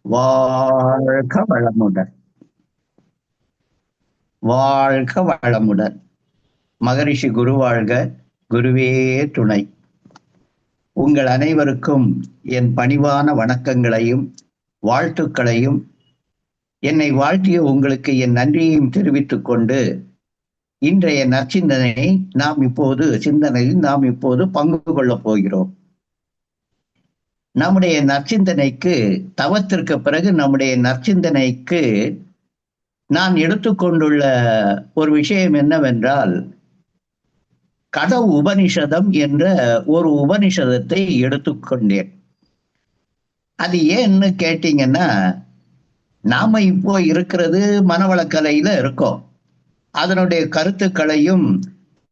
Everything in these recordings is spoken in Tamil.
வாழ்க வளமுடன். வாழ்க வளமுடன். மகரிஷி குரு வாழ்க. குருவே துணை. உங்கள் அனைவருக்கும் என் பணிவான வணக்கங்களையும் வாழ்த்துக்களையும், என்னை வாழ்த்திய உங்களுக்கு என் நன்றியையும் தெரிவித்துக் கொண்டு, இன்றைய நற்சிந்தனையை நாம் இப்போது பங்கு கொள்ளப் போகிறோம். நம்முடைய நற்சிந்தனைக்கு, தவத்திற்கு பிறகு நம்முடைய நற்சிந்தனைக்கு நான் எடுத்துக்கொண்டுள்ள ஒரு விஷயம் என்னவென்றால், கட உபனிஷதம் என்ற ஒரு உபனிஷதத்தை எடுத்துக்கொண்டேன். அது ஏன்னு கேட்டீங்கன்னா, நாம இப்போ இருக்கிறது மனவளக்கலையில இருக்கோம். அதனுடைய கருத்துக்களையும்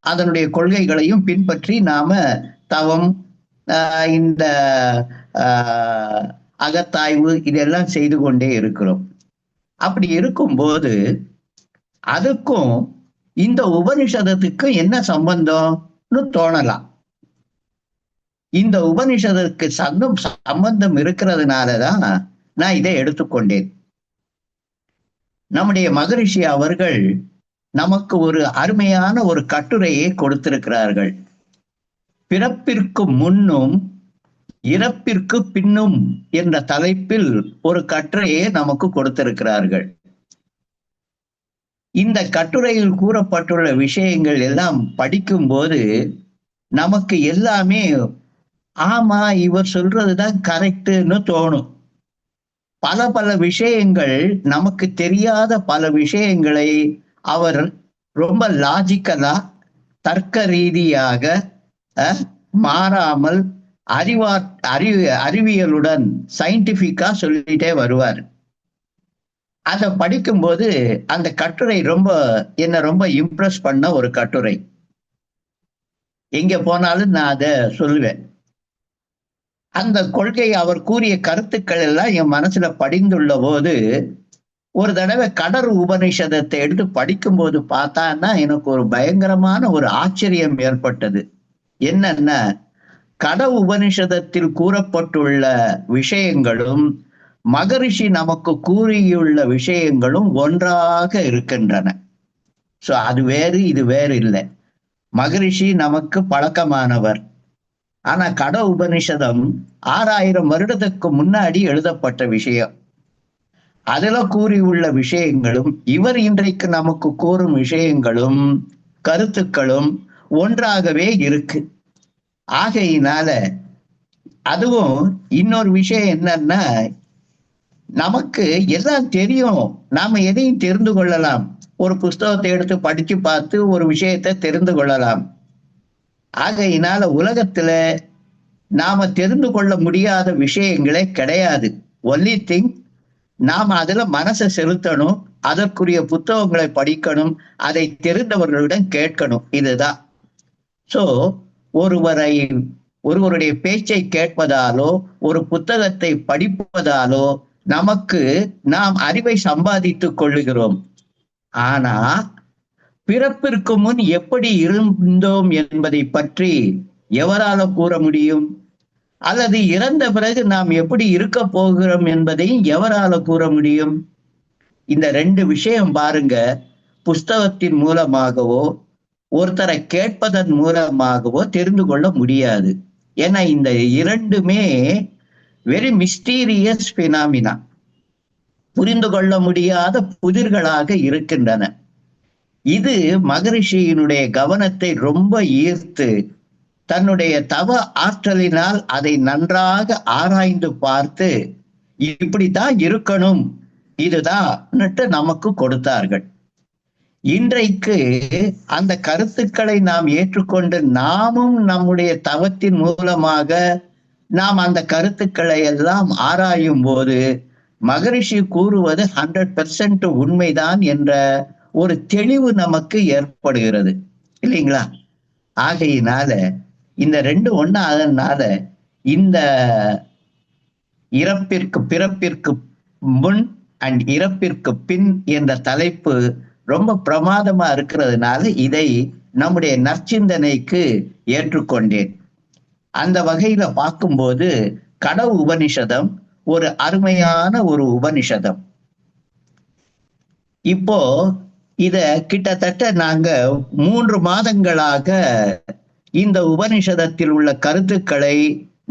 அதனுடைய கொள்கைகளையும் பின்பற்றி நாம தவம், இந்த அகத்தாய்வு இதெல்லாம் செய்து கொண்டே இருக்கிறோம். அப்படி இருக்கும்போது அதுக்கும் இந்த உபனிஷதத்துக்கும் என்ன சம்பந்தம்னு தோணலாம். இந்த உபனிஷதத்துக்கு சம்பந்தம் இருக்கிறதுனாலதான் நான் இதை எடுத்துக்கொண்டேன். நம்முடைய மகரிஷி அவர்கள் நமக்கு ஒரு அருமையான ஒரு கட்டுரையை கொடுத்திருக்கிறார்கள். பிறப்பிற்கு முன்னும் இறப்பிற்கு பின்னும் என்ற தலைப்பில் ஒரு கட்டுரையை நமக்கு கொடுத்திருக்கிறார்கள். இந்த கட்டுரையில் கூறப்பட்டுள்ள விஷயங்கள் எல்லாம் படிக்கும் போது நமக்கு எல்லாமே ஆமா, இவர் சொல்றதுதான் கரெக்டுன்னு தோணும். பல பல விஷயங்கள், நமக்கு தெரியாத பல விஷயங்களை அவர் ரொம்ப லாஜிக்கலா, தர்க்க ரீதியாக, மாறாமல் அறிவியலுடன் சயின்டிபிக்கா சொல்லிட்டே வருவார். அதை படிக்கும்போது அந்த கட்டுரை என்ன ரொம்ப இம்ப்ரெஸ் பண்ண ஒரு கட்டுரை. எங்க போனாலும் நான் அதை சொல்லுவேன். அந்த கொள்கை, அவர் கூறிய கருத்துக்கள் எல்லாம் என் மனசுல படிந்துள்ள போது, ஒரு தடவை கடர் உபனிஷதத்தை எடுத்து படிக்கும்போது பார்த்தான்னா எனக்கு ஒரு பயங்கரமான ஒரு ஆச்சரியம் ஏற்பட்டது. என்னன்னா, கட உபனிஷதத்தில் கூறப்பட்டுள்ள விஷயங்களும் மகரிஷி நமக்கு கூறியுள்ள விஷயங்களும் ஒன்றாக இருக்கின்றன. சோ அது வேறு, இது வேறு இல்லை. மகரிஷி நமக்கு பழக்கமானவர். ஆனா கட உபனிஷதம் 6000 வருடத்துக்கு முன்னாடி எழுதப்பட்ட விஷயம். அதுல கூறியுள்ள விஷயங்களும் இவர் இன்றைக்கு நமக்கு கூறும் விஷயங்களும் கருத்துக்களும் ஒன்றாகவே இருக்கு. ஆகையினால அதுவும் இன்னொரு விஷயம் என்னன்னா, நமக்கு எல்லாம் தெரியும், நாம எதையும் தெரிந்து கொள்ளலாம். ஒரு புஸ்தகத்தை எடுத்து படிச்சு பார்த்து ஒரு விஷயத்தை தெரிந்து கொள்ளலாம். ஆகையினால உலகத்துல நாம தெரிந்து கொள்ள முடியாத விஷயங்களே கிடையாது. ஒன்லி திங், நாம அதுல மனசை செலுத்தணும், அதற்குரிய புத்தகங்களை படிக்கணும், அதை தெரிந்தவர்களிடம் கேட்கணும். இதுதான். சோ ஒருவருடைய பேச்சை கேட்பதாலோ ஒரு புத்தகத்தை படிப்பதாலோ நாம் அறிவை சம்பாதித்துக் கொள்ளுகிறோம். ஆனா பிறப்பிற்கு முன் எப்படி இருந்தோம் என்பதை பற்றி எவரால கூற முடியும்? அல்லது இறந்த பிறகு நாம் எப்படி இருக்க போகிறோம் என்பதையும் எவரால கூற முடியும்? இந்த 2 விஷயம் பாருங்க, புஸ்தகத்தின் மூலமாகவோ ஒருத்தரை கேட்பதன் மூலமாகவோ தெரிந்து கொள்ள முடியாது. ஏன்னா இந்த இரண்டுமே வெரி மிஸ்டீரியஸ் பினாமினா, புரிந்து கொள்ள முடியாத புதிர்களாக இருக்கின்றன. இது மகரிஷியினுடைய கவனத்தை ரொம்ப ஈர்த்து தன்னுடைய தவ ஆற்றலினால் அதை நன்றாக ஆராய்ந்து பார்த்து, இப்படித்தான் இருக்கணும், இதுதான் நமக்கு கொடுத்தார்கள். இன்றைக்கு அந்த கருத்துக்களை நாம் ஏற்றுக்கொண்டு நாமும் நம்முடைய தவத்தின் மூலமாக நாம் அந்த கருத்துக்களை எல்லாம் ஆராயும் போது மகரிஷி கூறுவது 100% உண்மைதான் என்ற ஒரு தெளிவு நமக்கு ஏற்படுகிறது, இல்லைங்களா? ஆகையினால இந்த 2 ஒண்ணு, அதனால இந்த பிறப்பிற்கு முன் அண்ட் இறப்பிற்கு பின் என்ற தலைப்பு ரொம்ப பிரமாதமா இருக்கிறதுனால இதை நம்முடைய நற்சிந்தனைக்கு ஏற்றுக்கொண்டேன். அந்த வகையில பார்க்கும்போது கட உபனிஷதம் ஒரு அருமையான ஒரு உபனிஷதம். இப்போ இத கிட்டத்தட்ட நாங்க 3 மாதங்களாக இந்த உபனிஷதத்தில் உள்ள கருத்துக்களை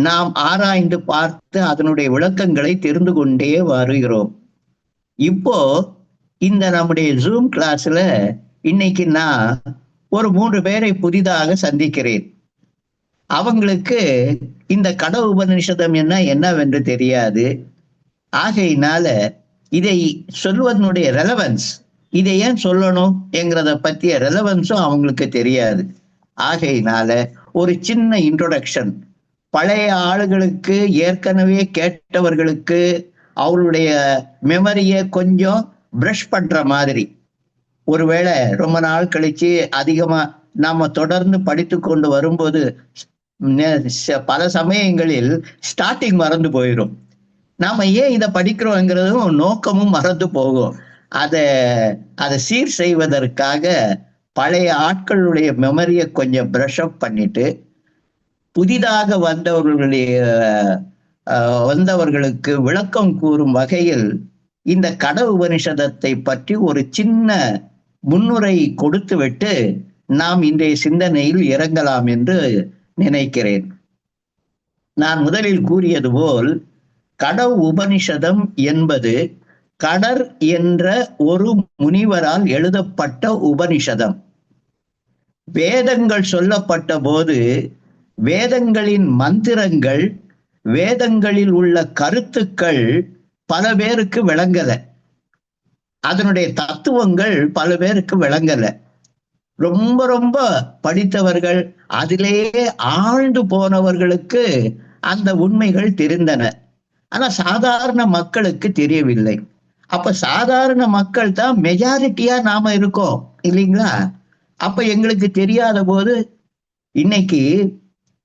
நாம் ஆராய்ந்து பார்த்து அதனுடைய விளக்கங்களை தெரிந்து கொண்டே வருகிறோம். இப்போ இந்த நம்முடைய ஜூம் கிளாஸ்ல இன்னைக்கு நான் ஒரு 3 பேரை புதிதாக சந்திக்கிறேன். அவங்களுக்கு இந்த கட உபனிஷதம் என்னவென்று தெரியாது. ஆகையினால இதை சொல்வதனுடைய ரெலவன்ஸ், இதை ஏன் சொல்லணும் என்கிறத பற்றிய ரெலவன்ஸும் அவங்களுக்கு தெரியாது. ஆகையினால ஒரு சின்ன இன்ட்ரோடக்ஷன், பழைய ஆளுகளுக்கு, ஏற்கனவே கேட்டவர்களுக்கு அவருடைய மெமரியை கொஞ்சம் பிரஷ் பண்ற மாதிரி. ஒருவேளை ரொம்ப நாள் கழிச்சு அதிகமா நாம தொடர்ந்து படித்து கொண்டு வரும்போது பல சமயங்களில் ஸ்டார்டிங் மறந்து போயிடும். நாம ஏன் இதை படிக்கிறோங்கிறதும் நோக்கமும் மறந்து போகும். அதை சீர் செய்வதற்காக பழைய ஆட்களுடைய மெமரியை கொஞ்சம் பிரஷ் அப் பண்ணிட்டு புதிதாக வந்தவர்களுக்கு விளக்கம் கூறும் வகையில் இந்த கட உபனிஷதத்தை பற்றி ஒரு சின்ன முன்னுரை கொடுத்து விட்டு நாம் இன்றைய சிந்தனையில் இறங்கலாம் என்று நினைக்கிறேன். நான் முதலில் கூறியது போல் கட உபனிஷதம் என்பது கடர் என்ற ஒரு முனிவரால் எழுதப்பட்ட உபனிஷதம். வேதங்கள் சொல்லப்பட்ட போது வேதங்களின் மந்திரங்கள், வேதங்களில் உள்ள கருத்துக்கள் பல பேருக்கு விளங்கல, அதனுடைய தத்துவங்கள் பல பேருக்கு விளங்கல. ரொம்ப ரொம்ப படித்தவர்கள், அதிலேயே ஆழ்ந்து போனவர்களுக்கு அந்த உண்மைகள் தெரிந்தன. ஆனா சாதாரண மக்களுக்கு தெரியவில்லை. அப்ப சாதாரண மக்கள் தான் மெஜாரிட்டியா நாம இருக்கோம் இல்லைங்களா? அப்ப எங்களுக்கு தெரியாத போது இன்னைக்கு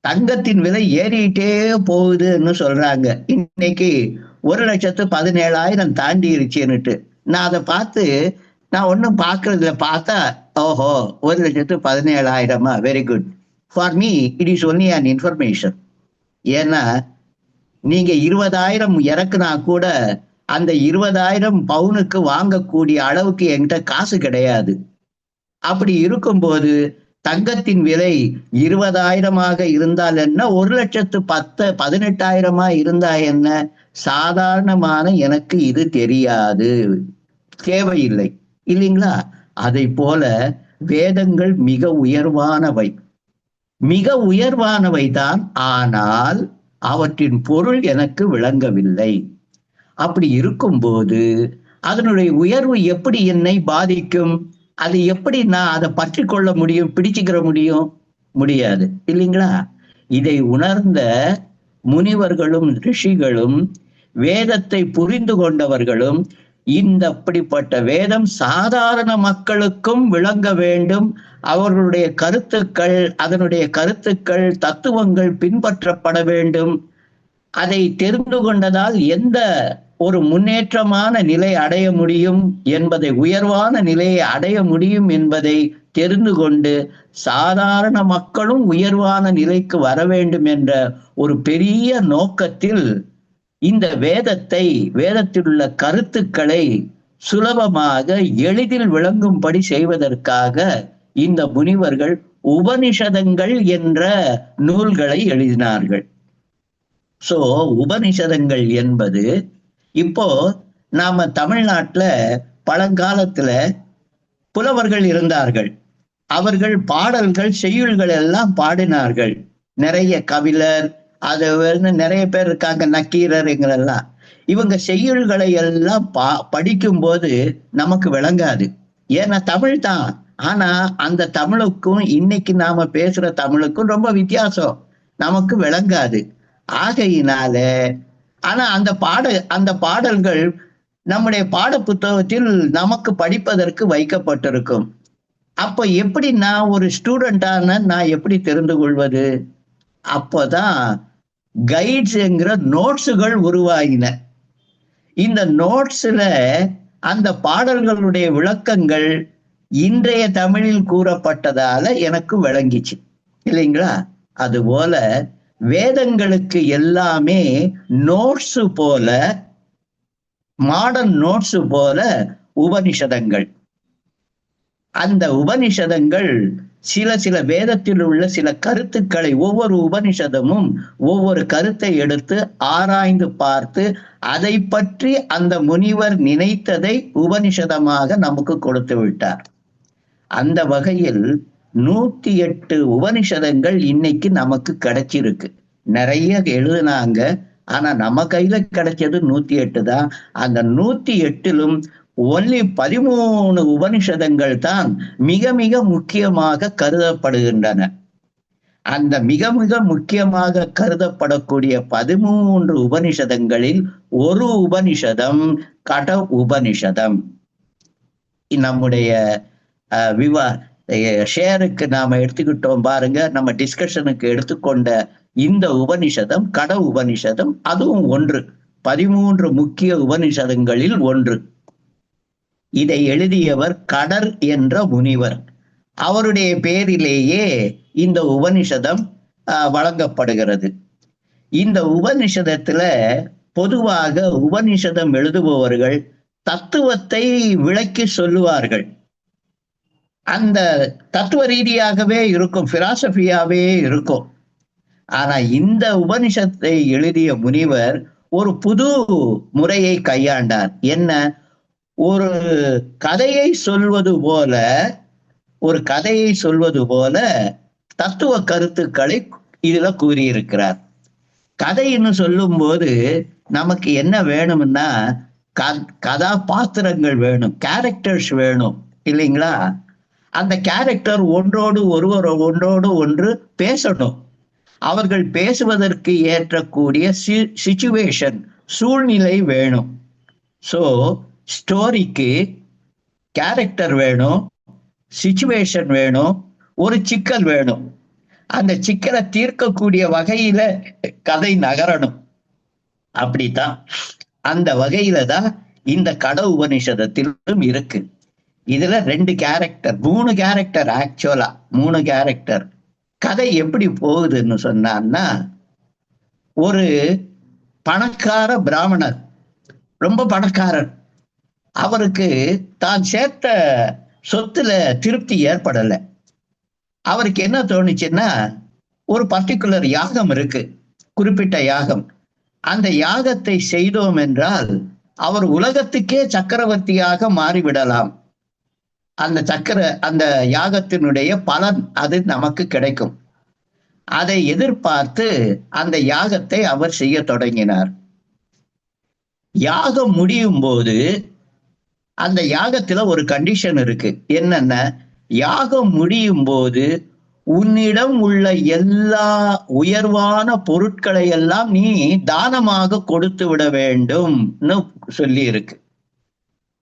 தங்கத்தின் விலை ஏறிட்டே போகுதுன்னு சொல்றாங்க. இன்னைக்கு 1,17,000 தாண்டிருச்சுன்னுட்டு நான் அதை பார்த்து நான் ஒன்றும் பார்க்கறதுல பார்த்தா, ஓஹோ 1,17,000, very good. For me it is only an information. ஏன்னா நீங்க 20,000 இறக்குனா கூட அந்த 20,000 பவுனுக்கு வாங்கக்கூடிய அளவுக்கு என்கிட்ட காசு கிடையாது. அப்படி இருக்கும்போது தங்கத்தின் விலை 20,000 இருந்தால் என்ன, 1,18,000 இருந்தா என்ன, சாதாரணமான எனக்கு இது தெரியாது, தேவையில்லை இல்லைங்களா? அதை போல வேதங்கள் மிக உயர்வானவை, மிக உயர்வானவை தான். ஆனால் அவற்றின் பொருள் எனக்கு விளங்கவில்லை. அப்படி இருக்கும்போது அதனுடைய உயர்வு எப்படி என்னை பாதிக்கும்? அது எப்படி நான் அதை பற்றி கொள்ள முடியும், பிடிச்சுக்கிற முடியும்? முடியாது இல்லைங்களா? இதை உணர்ந்த முனிவர்களும் ரிஷிகளும் வேதத்தை புரிந்து கொண்டவர்களும் இந்த அப்படிப்பட்ட வேதம் சாதாரண மக்களுக்கும் விளங்க வேண்டும், அவர்களுடைய கருத்துக்கள், அதனுடைய கருத்துக்கள், தத்துவங்கள் பின்பற்றப்பட வேண்டும். அதை தெரிந்து கொண்டதால் எந்த ஒரு முன்னேற்றமான நிலை அடைய முடியும் என்பதை, உயர்வான நிலையை அடைய முடியும் என்பதை தெரிந்து கொண்டு சாதாரண மக்களும் உயர்வான நிலைக்கு வர வேண்டும் என்ற ஒரு பெரிய நோக்கத்தில் இந்த வேதத்தில் உள்ள கருத்துக்களை சுலபமாக எளிதில் விளங்கும்படி செய்வதற்காக இந்த முனிவர்கள் உபனிஷதங்கள் என்ற நூல்களை எழுதினார்கள். சோ உபனிஷதங்கள் என்பது, இப்போ நாம தமிழ்நாட்டுல பழங்காலத்துல புலவர்கள் இருந்தார்கள். அவர்கள் பாடல்கள், செய்யுள்கள் எல்லாம் பாடினார்கள். நிறைய கபிலர், அது நிறைய பேர் இருக்காங்க, நக்கீரருங்களெல்லாம். இவங்க செய்யுள்களை எல்லாம் படிக்கும் போது நமக்கு விளங்காது. ஏன்னா தமிழ் தான். ஆனா அந்த தமிழுக்கும் இன்னைக்கு நாம பேசுற தமிழுக்கும் ரொம்ப வித்தியாசம், நமக்கு விளங்காது. ஆகையினால ஆனா அந்த பாடல்கள் நம்முடைய பாட புத்தகத்தில் நமக்கு படிப்பதற்கு வைக்கப்பட்டிருக்கும். அப்ப எப்படி நான் ஒரு ஸ்டூடெண்டான நான் எப்படி தெரிந்து கொள்வது? அப்போதான் கைட்ஸ் என்கிற நோட்ஸுகள் உருவாகின. இந்த நோட்ஸ்ல அந்த பாடல்களுடைய விளக்கங்கள் இன்றைய தமிழில் கூறப்பட்டதால எனக்கு விளங்கிச்சு இல்லைங்களா? அதுபோல வேதங்களுக்கு எல்லாமே நோட்ஸ் போல, மாடர்ன் நோட்ஸ் போல உபனிஷதங்கள். அந்த உபனிஷதங்கள் சில வேதத்தில் உள்ள சில கருத்துக்களை, ஒவ்வொரு உபனிஷதமும் ஒவ்வொரு கருத்தை எடுத்து ஆராய்ந்து பார்த்து அதை பற்றி அந்த முனிவர் நினைத்ததை உபனிஷதமாக நமக்கு கொடுத்து விட்டார். அந்த வகையில் 108 உபனிஷதங்கள் இன்னைக்கு நமக்கு கிடைச்சிருக்கு. நிறைய எழுதுனாங்க, ஆனா நம்ம கையில கிடைச்சது 108 தான். அந்த 108லும் ஒன்லி 13 உபனிஷதங்கள் தான் மிக மிக முக்கியமாக கருதப்படுகின்றன. அந்த மிக மிக முக்கியமாக கருதப்படக்கூடிய 13 உபனிஷதங்களில் ஒரு உபனிஷதம் கட உபனிஷதம். நம்முடைய ஷேருக்கு நாம எடுத்துக்கிட்டோம் பாருங்க, நம்ம டிஸ்கஷனுக்கு எடுத்துக்கொண்ட இந்த உபனிஷதம் கட உபனிஷதம், அதுவும் ஒன்று, 13 முக்கிய உபனிஷதங்களில் ஒன்று. இதை எழுதியவர் கடர் என்ற முனிவர். அவருடைய பேரிலேயே இந்த உபனிஷதம் வழங்கப்படுகிறது. இந்த உபனிஷதத்துல பொதுவாக உபனிஷதம் எழுதுபவர்கள் தத்துவத்தை விளக்கி சொல்லுவார்கள். அந்த தத்துவ ரீதியாகவே இருக்கும், பிலாசபியாவே இருக்கும். ஆனா இந்த உபனிஷத்தை எழுதிய முனிவர் ஒரு புது முறையை கையாண்டார். என்ன? ஒரு கதையை சொல்வது போல தத்துவ கருத்துக்களை இதுல கூறியிருக்கிறார். கதைன்னு சொல்லும் போது நமக்கு என்ன வேணும்னா கதாபாத்திரங்கள் வேணும், கேரக்டர்ஸ் வேணும் இல்லைங்களா? அந்த கேரக்டர் ஒன்றோடு ஒன்று பேசணும். அவர்கள் பேசுவதற்கு ஏற்றக்கூடிய சிச்சுவேஷன், சூழ்நிலை வேணும். சோ ஸ்டோரிக்கு கேரக்டர் வேணும், சிச்சுவேஷன் வேணும், ஒரு சிக்கல் வேணும். அந்த சிக்கலை தீர்க்கக்கூடிய வகையில கதை நகரணும். அப்படித்தான் அந்த வகையில தான் இந்த கட உபனிஷதத்திலும் இருக்கு. இதுல 2 கேரக்டர், 3 கேரக்டர், ஆக்சுவலா 3 கேரக்டர். கதை எப்படி போகுதுன்னு சொன்னான்னா, ஒரு பணக்கார பிராமணர், ரொம்ப பணக்காரர். அவருக்கு தான் சேர்த்த சொத்துல திருப்தி ஏற்படல. அவருக்கு என்ன தோணுச்சுன்னா, ஒரு பர்டிகுலர் யாகம் இருக்கு, குறிப்பிட்ட யாகம். அந்த யாகத்தை செய்தோம் என்றால் அவர் உலகத்துக்கே சக்கரவர்த்தியாக மாறிவிடலாம். அந்த யாகத்தினுடைய பலன் அது நமக்கு கிடைக்கும். அதை எதிர்பார்த்து அந்த யாகத்தை அவர் செய்ய தொடங்கினார். யாகம் முடியும் போது அந்த யாகத்துல ஒரு கண்டிஷன் இருக்கு. என்னன்னா, யாகம் முடியும் போது உன்னிடம் உள்ள எல்லா உயர்வான பொருட்களை எல்லாம் நீ தானமாக கொடுத்து விட வேண்டும்னு சொல்லி இருக்கு.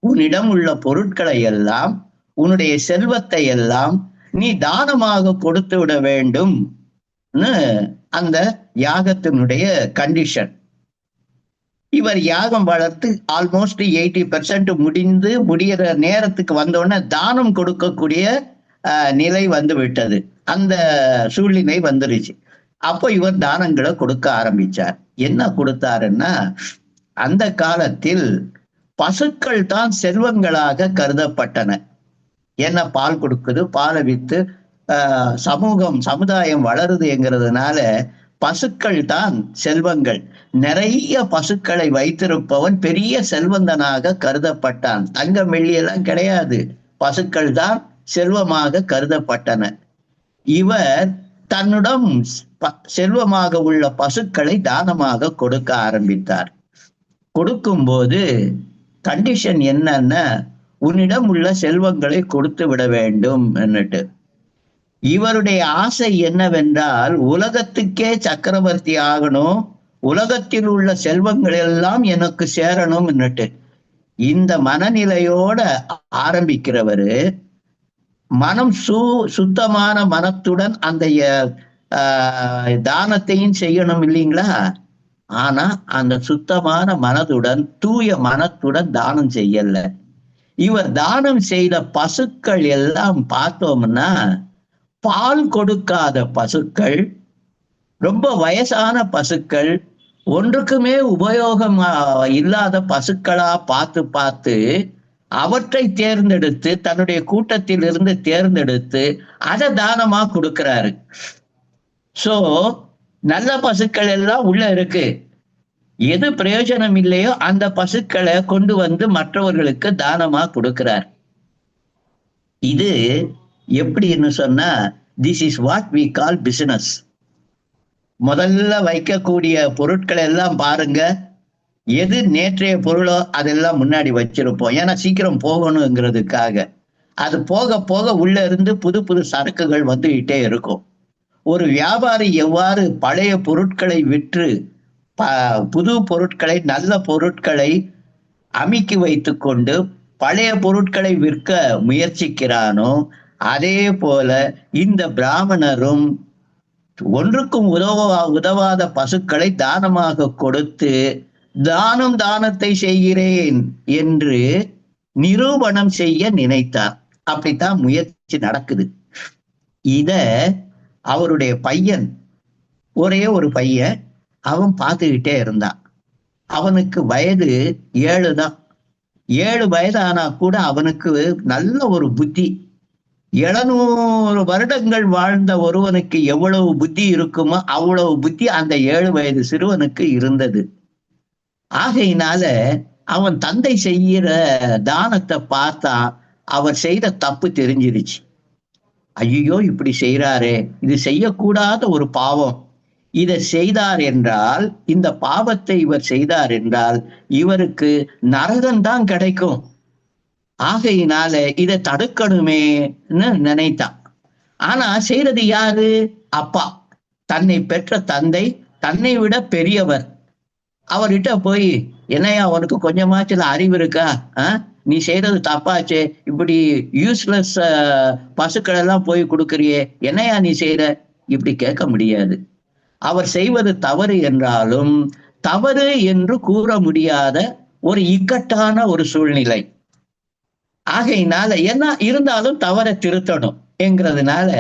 உன்னிடம் உள்ள பொருட்களை எல்லாம், உன்னுடைய செல்வத்தை எல்லாம் நீ தானமாக கொடுத்து விட வேண்டும்னு அந்த யாகத்தினுடைய கண்டிஷன். இவர் யாகம் வளர்த்து ஆல்மோஸ்ட் 80% முடிகிற நேரத்துக்கு வந்தோடனே தானம் கொடுக்கக்கூடிய நிலை வந்து விட்டது. அந்த சூழ்நிலை வந்துருச்சு. அப்போ இவர் தானங்களை கொடுக்க ஆரம்பிச்சார். என்ன கொடுத்தாருன்னா, அந்த காலத்தில் பசுக்கள் தான் செல்வங்களாக கருதப்பட்டன. என்ன, பால் கொடுக்குது, பாலை வித்து சமுதாயம் வளருதுங்கிறதுனால பசுக்கள் தான் செல்வங்கள். நிறைய பசுக்களை வைத்திருப்பவன் பெரிய செல்வந்தனாக கருதப்பட்டான். தங்கம் வெள்ளி எல்லாம் கிடையாது, பசுக்கள் தான் செல்வமாக கருதப்பட்டன. இவர் தன்னிடம் செல்வமாக உள்ள பசுக்களை தானமாக கொடுக்க ஆரம்பித்தார். கொடுக்கும்போது கண்டிஷன் என்னன்னா, உன்னிடம் உள்ள செல்வங்களை கொடுத்து விட வேண்டும் என்னட்டு. இவருடைய ஆசை என்னவென்றால், உலகத்துக்கே சக்கரவர்த்தி ஆகணும், உலகத்தில் உள்ள செல்வங்கள் எல்லாம் எனக்கு சேரணும் என்னட்டு. இந்த மனநிலையோட ஆரம்பிக்கிறவரு மனம் சுத்தமான மனத்துடன் அந்த தானத்தையும் செய்யணும் இல்லைங்களா? ஆனா அந்த சுத்தமான மனதுடன், தூய மனத்துடன் தானம் செய்யல. இவர் தானம் செய்த பசுக்கள் எல்லாம் பார்த்தோம்னா பால் கொடுக்காத பசுக்கள், ரொம்ப வயசான பசுக்கள், ஒன்றுக்குமே உபயோகம் இல்லாத பசுக்களா பார்த்து பார்த்து அவற்றை தேர்ந்தெடுத்து தன்னுடைய கூட்டத்தில் இருந்து தேர்ந்தெடுத்து அதை தானமா கொடுக்கிறாரு. சோ நல்ல பசுக்கள் எல்லாம் உள்ள இருக்கு. எது பிரயோஜனம் இல்லையோ அந்த பசுக்களை கொண்டு வந்து மற்றவர்களுக்கு தானமா கொடுக்கிறார். இது எப்படின்னு சொன்னா, this is what we call business. முதல்ல வைக்கக்கூடிய பொருட்களை எல்லாம் பாருங்க, எது நேற்றைய பொருளோ அதெல்லாம் முன்னாடி வச்சிருப்போம். ஏன்னா சீக்கிரம் போகணுங்கிறதுக்காக. அது போக போக உள்ள இருந்து புது புது சரக்குகள் வந்துகிட்டே இருக்கும். ஒரு வியாபாரி எவ்வாறு பழைய பொருட்களை விற்று புது பொருட்களை, நல்ல பொருட்களை அமுக்கி வைத்து கொண்டு பழைய பொருட்களை விற்க முயற்சிக்கிறானோ, அதே போல இந்த பிராமணரும் ஒன்றுக்கும் உதவாத பசுக்களை தானமாக கொடுத்து தானத்தை செய்கிறேன் என்று நிரூபணம் செய்ய நினைத்தார். அப்படித்தான் முயற்சி நடக்குது. இத அவருடைய பையன், ஒரே ஒரு பையன், அவன் பார்த்துக்கிட்டே இருந்தான். அவனுக்கு வயது 7 தான். 7 வயது ஆனா கூட அவனுக்கு நல்ல ஒரு புத்தி. 700 வருடங்கள் வாழ்ந்த ஒருவனுக்கு எவ்வளவு புத்தி இருக்குமோ அவ்வளவு புத்தி அந்த 7 வயது சிறுவனுக்கு இருந்தது. ஆகையினால அவன் தந்தை செய்யற தானத்தை பார்த்தா அவர் செய்த தப்பு தெரிஞ்சிருச்சு. ஐயோ, இப்படி செய்யறாரே, இது செய்யக்கூடாத ஒரு பாவம். இதை செய்தார் என்றால், இந்த பாவத்தை இவர் செய்தார் என்றால் இவருக்கு நரகம்தான் கிடைக்கும். ஆகையினால இதை தடுக்கணுமேன்னு நினைத்தான். ஆனா செய்யறது யாரு? அப்பா, தன்னை பெற்ற தந்தை, தன்னை விட பெரியவர். அவர்கிட்ட போய், என்னையா உனக்கு கொஞ்சமாச்சும் அறிவு இருக்கா? நீ செய்யறது தப்பாச்சே, இப்படி யூஸ்லெஸ் பசுக்கள் எல்லாம் போய் கொடுக்கறியே, என்னையா நீ செய்யற? இப்படி கேட்க முடியாது. அவர் செய்வது தவறு என்றாலும் தவறு என்று கூற முடியாத ஒரு இக்கட்டான ஒரு சூழ்நிலை. ஆகையினால என்ன இருந்தாலும் தவறை திருத்தணும் என்கிறதுனால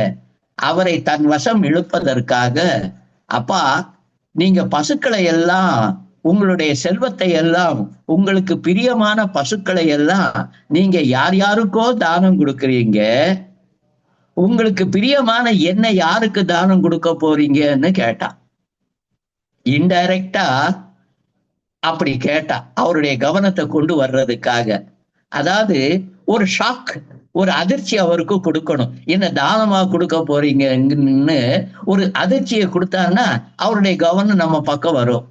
அவரை தன் வசம் இழுப்பதற்காக, அப்பா, நீங்க பசுக்களை எல்லாம், உங்களுடைய செல்வத்தை எல்லாம், உங்களுக்கு பிரியமான பசுக்களை எல்லாம் நீங்க யார் யாருக்கோ தானம் கொடுக்குறீங்க, உங்களுக்கு பிரியமான என்ன யாருக்கு தானம் கொடுக்க போறீங்கன்னு கேட்டா. இன்டைரக்டா அப்படி கேட்டா, அவருடைய கவனத்தை கொண்டு வர்றதுக்காக. அதாவது ஒரு ஷாக், ஒரு அதிர்ச்சி அவருக்கு கொடுக்கணும். என்ன தானமா கொடுக்க போறீங்கன்னு ஒரு அதிர்ச்சியை கொடுத்தான்னா அவருடைய கவனம் நம்ம பக்கம் வரும்.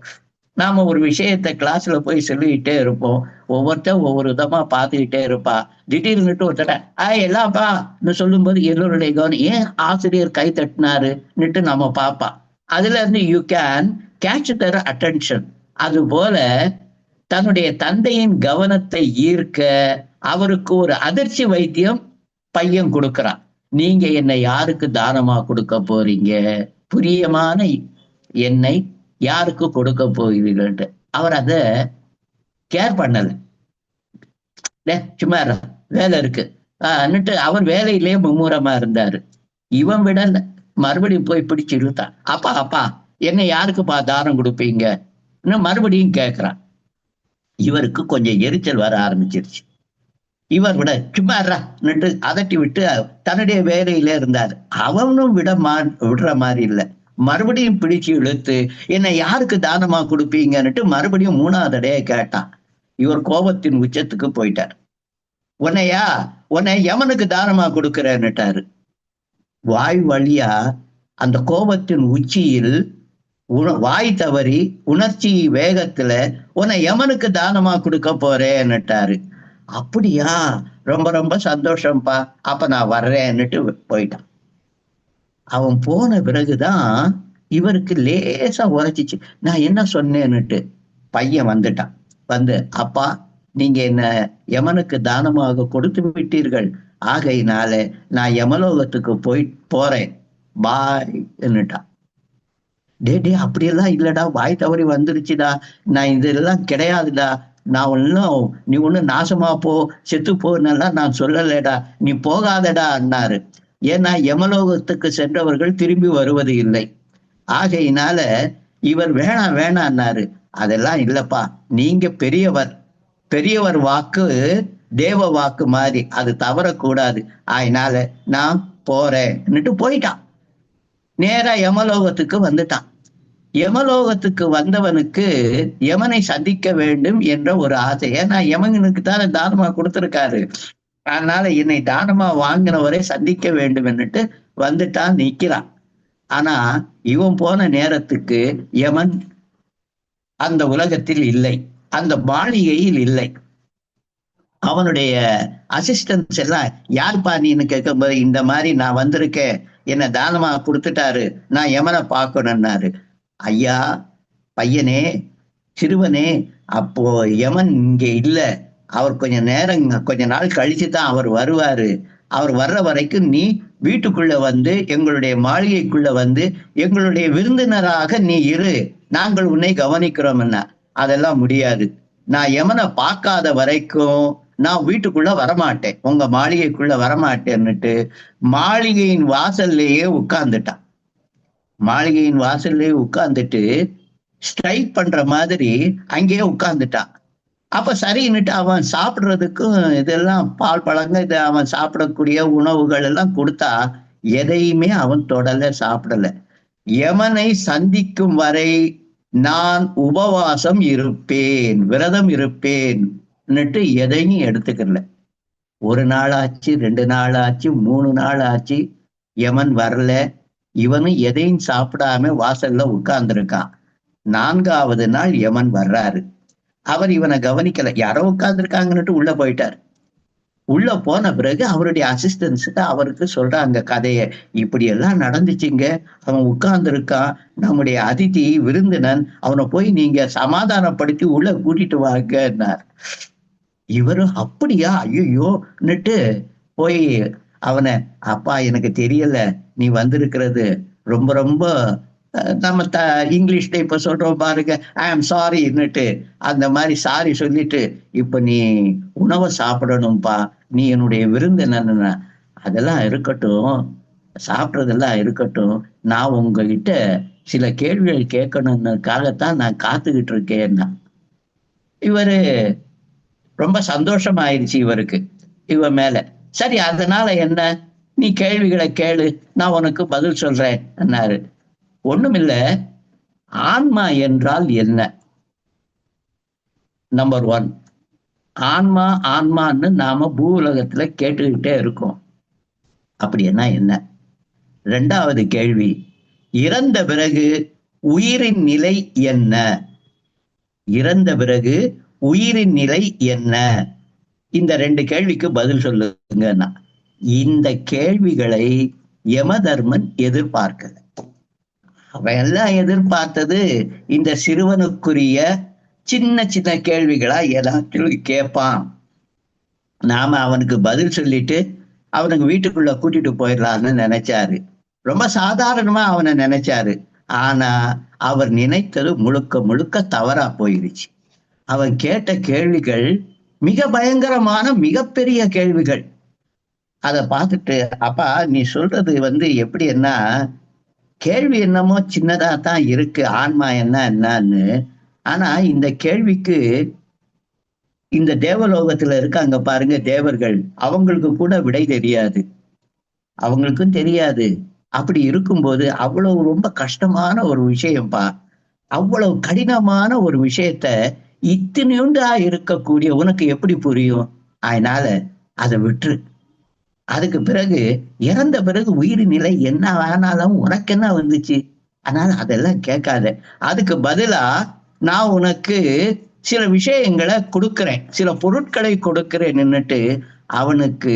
நாம ஒரு விஷயத்த கிளாஸ்ல போய் சொல்லிக்கிட்டே இருப்போம், ஒவ்வொருத்தர் ஒவ்வொரு விதமா பார்த்துக்கிட்டே இருப்பா. திடீர்னுட்டு ஒருத்தர எல்லாப்பான்னு சொல்லும்போது எல்லோருடைய கவனம், ஏன் ஆசிரியர் கை தட்டினாருன்னுட்டு நம்ம பார்ப்பா. அதுல இருந்து you can catch their attention. அது போல தன்னுடைய தந்தையின் கவனத்தை ஈர்க்க அவருக்கு ஒரு அதிர்ச்சி வைத்தியம் பையன் கொடுக்கிறான். நீங்க என்னை யாருக்கு தானமா கொடுக்க போறீங்க? பிரியமான என்னை யாருக்கு கொடுக்க போகிறீர்கள்? அவர் அத கேர் பண்ணல. சும்மா வேலை இருக்கு அவர் வேலையிலேயே மும்முரமா இருந்தாரு. இவன் விடல, மறுபடியும் போய் பிடிச்சு இழுத்தான். அப்பா அப்பா, என்ன யாருக்குப்பா தானம் கொடுப்பீங்க? மறுபடியும் கேட்கிறான். இவருக்கு கொஞ்சம் எரிச்சல் வர ஆரம்பிச்சிருச்சு. இவர் விட சும்மாட்டு அதட்டி விட்டு தன்னுடைய வேலையில இருந்தார். அவனும் விடுற மாதிரி இல்லை. மறுபடியும் பிடிச்சு இழுத்து, என்னை யாருக்கு தானமா கொடுப்பீங்கன்னுட்டு மறுபடியும் 3வது தடவை கேட்டான். இவர் கோபத்தின் உச்சத்துக்கு போயிட்டார். உன்னை யமனுக்கு தானமா கொடுக்கிறேன்னுட்டாரு. வாய் வழியா அந்த கோபத்தின் உச்சியில் வாய் தவறி உணர்ச்சி வேகத்துல உன்னை யமனுக்கு தானமா கொடுக்க போறேன்னுட்டாரு. அப்படியா, ரொம்ப ரொம்ப சந்தோஷம்ப்பா, அப்ப நான் வர்றேன்னுட்டு போயிட்டான். அவன் போன பிறகுதான் இவருக்கு லேசா உரைச்சிச்சு, நான் என்ன சொன்னேன்னுட்டு. பையன் வந்துட்டான். வந்து, அப்பா, நீங்க என்ன யமனுக்கு தானமாக கொடுத்து விட்டீர்கள், ஆகையினால நான் யமலோகத்துக்கு போறேன், பாய் என்னட்டான். டே அப்படியெல்லாம் இல்லடா, வாய் தவறி வந்துருச்சுடா, நான் இதெல்லாம் கிடையாதுடா, நான் ஒன்னும் நீ ஒண்ணு நாசமா போ, செத்து போனாலாம் நான் சொல்லலடா, நீ போகாதடா அண்ணாரு. ஏன்னா யமலோகத்துக்கு சென்றவர்கள் திரும்பி வருவது இல்லை. ஆகையினால இவர் வேணாம் வேணான்னாரு. அதெல்லாம் இல்லப்பா, நீங்க பெரியவர், பெரியவர் வாக்கு தேவ வாக்கு மாதிரி, அது தவறக்கூடாது. அதனால நான் போறேன்னுட்டு போயிட்டான். நேரா யமலோகத்துக்கு வந்துட்டான். யமலோகத்துக்கு வந்தவனுக்கு யமனை சந்திக்க வேண்டும் என்ற ஒரு ஆசை. ஏன்னா யமனுக்கு தானே தானமா கொடுத்திருக்காரு. அதனால என்னை தானமா வாங்கினவரை சந்திக்க வேண்டும் என்னட்டு வந்துட்டான், நிக்கிறான். ஆனா இவன் போன நேரத்துக்கு யமன் அந்த உலகத்தில் இல்லை, அந்த மாளிகையில் இல்லை. அவனுடைய அசிஸ்டன்ஸ் எல்லாம் யார்ப்பா நீன்னு கேட்கும்போது, இந்த மாதிரி நான் வந்திருக்கேன், என்ன தானமா கொடுத்துட்டாரு, நான் யமனை பார்க்கணும்னாரு. ஐயா, பையனே, சிறுவனே, அப்போ யமன் இங்க இல்ல, அவர் கொஞ்ச நாள் கழிச்சு தான் அவர் வருவாரு. அவர் வர்ற வரைக்கும் நீ வீட்டுக்குள்ள வந்து, எங்களுடைய மாளிகைக்குள்ள வந்து எங்களுடைய விருந்தினராக நீ இரு, நாங்கள் உன்னை கவனிக்கிறோம். என்ன, அதெல்லாம் முடியாது. நான் யமனை பார்க்காத வரைக்கும் நான் வீட்டுக்குள்ள வரமாட்டேன், உங்க மாளிகைக்குள்ள வரமாட்டேன்னுட்டு மாளிகையின் வாசல்லையே உட்கார்ந்துட்டான். மாளிகையின் வாசல்லையே உட்கார்ந்துட்டு ஸ்ட்ரைக் பண்ற மாதிரி அங்கேயே உட்கார்ந்துட்டான். அப்ப சரின்னுட்டு அவன் சாப்பிடுறதுக்கும் இதெல்லாம் பால் பழங்க இது அவன் சாப்பிடக்கூடிய உணவுகள் எல்லாம் கொடுத்தா எதையுமே அவன் தொடல, சாப்பிடல. யமனை சந்திக்கும் வரை நான் உபவாசம் இருப்பேன், விரதம் இருப்பேன்னுட்டு எதையும் எடுத்துக்கல. ஒரு நாள் ஆச்சு, 2 நாள் ஆச்சு, 3 நாள் ஆச்சு, யமன் வரல. இவனும் எதையும் சாப்பிடாம வாசல்ல உட்கார்ந்துருக்கான். 4வது நாள் யமன் வர்றாரு. அவர் இவனை கவனிக்கல, யாரோ உட்கார்ந்துருக்காங்கன்னுட்டு உள்ள போயிட்டார். உள்ள போன பிறகு அவருடைய அசிஸ்டன்ஸ் அவருக்கு சொல்றாங்க கதைய. இப்படி எல்லாம் நடந்துச்சுங்க, அவன் உட்கார்ந்து இருக்கான், நம்முடைய அதிதி விருந்தினன், அவனை போய் நீங்க சமாதானப்படுத்தி உள்ள கூட்டிட்டு வாங்கன்னார். இவரும் அப்படியா, ஐயோன்னுட்டு போய் அவனை, அப்பா எனக்கு தெரியல, நீ வந்திருக்கிறது ரொம்ப ரொம்ப நம்ம இங்கிலீஷ்ல இப்ப சொல்றோம் பாருங்க, ஐ ஆம் சாரின்னுட்டு, அந்த மாதிரி சாரி சொல்லிட்டு, இப்ப நீ உணவை சாப்பிடணும்பா, நீ என்னுடைய விருந்தினன்னா. அதெல்லாம் இருக்கட்டும், சாப்பிட்றதெல்லாம் இருக்கட்டும், நான் உங்ககிட்ட சில கேள்விகள் கேட்கணும்னுக்காகத்தான் நான் காத்துக்கிட்டு இருக்கேன்னா. இவரு ரொம்ப சந்தோஷமாயிருச்சு இவருக்கு இவன் மேல. சரி, அதனால என்ன, நீ கேள்விகளை கேளு, நான் உனக்கு பதில் சொல்றேன்னாரு. ஒண்ணுமில்ல, ஆன்மா என்றால் என்ன? நம்பர் 1, ஆன்மா ஆன்மான்னு நாம பூவுலகத்துல கேட்டுக்கிட்டே இருக்கோம். அப்படின்னா என்ன? 2வது கேள்வி, இறந்த பிறகு உயிரின் நிலை என்ன? இறந்த பிறகு உயிரின் நிலை என்ன? இந்த 2 கேள்விக்கு பதில் சொல்லுங்கன்னா. இந்த கேள்விகளை யமதர்மன் எதிர்பார்க்கல. அவன் எல்லாம் எதிர்பார்த்தது இந்த சிறுவனுக்குரிய சின்ன சின்ன கேள்விகளா ஏதாச்சும் கேட்பான், நாம அவனுக்கு பதில் சொல்லிட்டு அவனுக்கு வீட்டுக்குள்ள கூட்டிட்டு போயிடலான்னு நினைச்சாரு. ரொம்ப சாதாரணமா அவனை நினைச்சாரு. ஆனா அவர் நினைத்தது முழுக்க முழுக்க தவறா போயிருச்சு. அவன் கேட்ட கேள்விகள் மிக பயங்கரமான மிகப்பெரிய கேள்விகள். அதை பார்த்துட்டு, அப்பா நீ சொல்றது எப்படின்னா, கேள்வி என்னமோ சின்னதா தான் இருக்கு, ஆன்மா என்னன்னு. ஆனா இந்த கேள்விக்கு இந்த தேவலோகத்துல இருக்காங்க பாருங்க தேவர்கள், அவங்களுக்கு கூட விடை தெரியாது, அவங்களுக்கும் தெரியாது. அப்படி இருக்கும்போது அவ்வளவு ரொம்ப கஷ்டமான ஒரு விஷயம்ப்பா, அவ்வளவு கடினமான ஒரு விஷயத்த இத்தனையுண்டா இருக்கக்கூடிய உனக்கு எப்படி புரியும்? அதனால அதை விட்டுரு. அதுக்கு பிறகு இறந்த பிறகு உயிர் நிலை என்ன ஆனாலும் உனக்கு என்ன வந்துச்சு? அதனால அதெல்லாம் கேட்காத. அதுக்கு பதிலா நான் உனக்கு சில விஷயங்களை கொடுக்கிறேன், சில பொருட்களை கொடுக்கிறேன்னுட்டு அவனுக்கு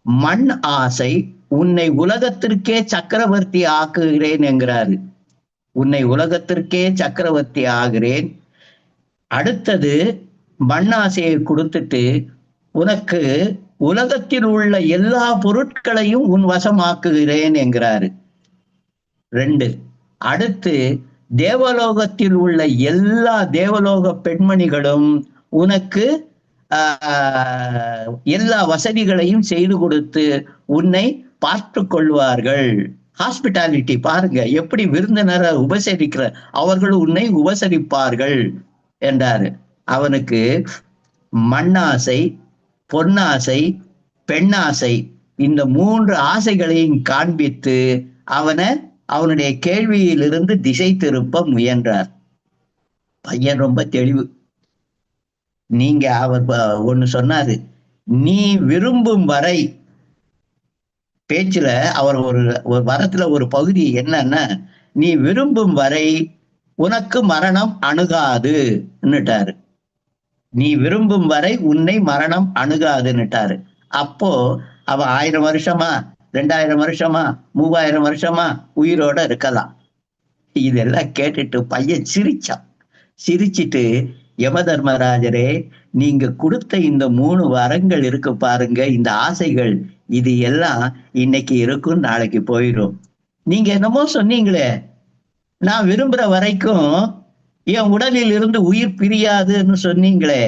மண் ஆசை, உன்னை உலகத்திற்கே சக்கரவர்த்தி ஆக்குகிறேன் என்கிறாரு. உன்னை உலகத்திற்கே சக்கரவர்த்தி ஆகிறேன். அடுத்தது மண்ணாசையை கொடுத்துட்டு உனக்கு உலகத்தில் உள்ள எல்லா பொருட்களையும் உன் வசமாக்குகிறேன் என்கிறாரு. 2, அடுத்து தேவலோகத்தில் உள்ள எல்லா தேவலோக பெண்மணிகளும் உனக்கு எல்லா வசதிகளையும் செய்து கொடுத்து உன்னை பார்த்து கொள்வார்கள். ஹாஸ்பிட்டாலிட்டி பாருங்க, எப்படி விருந்தினரை உபசரிக்கிற, அவர்கள் உன்னை உபசரிப்பார்கள் என்றாரு. அவனுக்கு மண்ணாசை, பொன்னாசை, பெண்ணாசை, இந்த 3 ஆசைகளையும் காண்பித்து அவனுடைய கேள்வியிலிருந்து திசை திருப்ப முயன்றார். பையன் ரொம்ப தெளிவு. நீங்க அவர் ஒண்ணு சொன்னாரு, நீ விரும்பும் வரை, பேச்சுல அவர் ஒரு வரத்துல ஒரு பகுதி என்னன்னா, நீ விரும்பும் வரை உனக்கு மரணம் அணுகாதுன்னுட்டாரு. நீ விரும்பும் வரை உன்னை மரணம் அணுகாதுன்னுட்டாரு. அப்போ அவ 1000 வருஷமா, 2000 வருஷமா, 3000 வருஷமா உயிரோட இருக்கலாம். இதெல்லாம் கேட்டுட்டு பையன் சிரிச்சான். சிரிச்சிட்டு, யம தர்மராஜரே, நீங்க கொடுத்த இந்த 3 வரங்கள் இருக்கு பாருங்க, இந்த ஆசைகள், இது எல்லாம் இன்னைக்கு இருக்கும், நாளைக்கு போயிடும். நீங்க என்னமோ சொன்னீங்களே, நான் விரும்புற வரைக்கும் என் உடலில் இருந்து உயிர் பிரியாதுன்னு சொன்னீங்களே,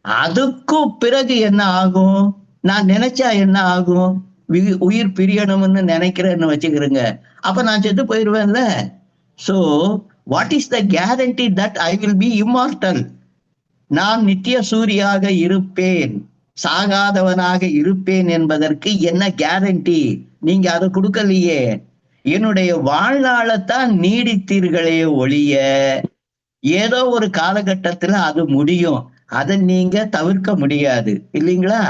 அதுக்கும் பிறகு என்ன ஆகும்? நான் நினைச்சா என்ன ஆகும்? உயிர் பிரியணும்னு நினைக்கிறேன்னு வச்சுக்கிறேங்க, அப்ப நான் செத்து போயிடுவேன்ல. So what is the guarantee that I will be immortal? நான் நித்திய சூரியாக இருப்பேன், சாகாதவனாக இருப்பேன் என்பதற்கு என்ன கேரண்டி? நீங்க அதை கொடுக்கலையே. என்னுடைய வாழ்நாளைத்தான் நீடித்தீர்களே ஒழிய, ஏதோ ஒரு காலகட்டத்துல அது முடியும், அதை நீங்க தவிர்க்க முடியாது இல்லைங்களா?